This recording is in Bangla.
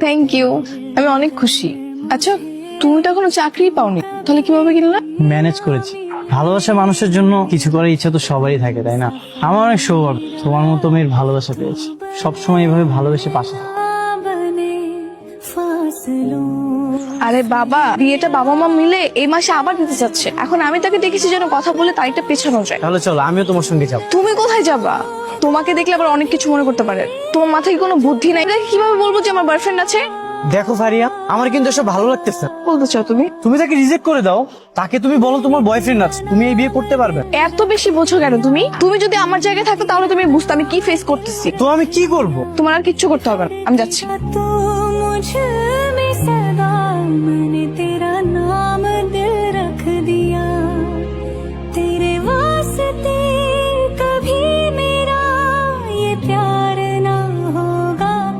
থ্যাংক ইউ, আমি অনেক খুশি। আচ্ছা, তুমি তো এখনো চাকরি পাওনি, তাহলে কিভাবে কিনলা? ম্যানেজ করেছি। ভালোবাসা মানুষের জন্য কিছু করার ইচ্ছা তো সবারই থাকে, তাই না? আমার অনেক সৌভাগ্য তোমার মতো মেয়ের ভালোবাসা পেয়েছি। সবসময় এভাবে ভালোবেসে পাশে থাকো। আরে বাবা, বিয়েটা বাবা মা মিলে এই মাসে আবার দিতে যাচ্ছে। এখন আমি তাকে দেখেছি যেন কথা বলে তারিখটা পেছানো যায়। তাহলে চলো, আমিও তোমার সঙ্গে যাবো। তুমি কোথায় যাবা? তোমাকে দেখলে আবার অনেক কিছু মনে করতে পারে। তোমার মাথায় কি কোনো বুদ্ধি নাই? তাকে কিভাবে বলবো যে আমার বয়ফ্রেন্ড আছে? দেখো ফারিয়া, আমার কিন্তু এসব ভালো লাগতেছে না। বলতে চাও তুমি? তুমি তাকে রিজেক্ট করে দাও, তাকে তুমি বলো তোমার বয়ফ্রেন্ড আছে, তুমি এই বিয়ে করতে পারবে। এত বেশি বোঝো কেন তুমি? তুমি যদি আমার জায়গায় থাকতো তাহলে তুমি বুঝতে আমি কি ফেস করতেছি। তো আমি কি করব? তোমার আর কিচ্ছু করতে হবে না, আমি যাচ্ছি।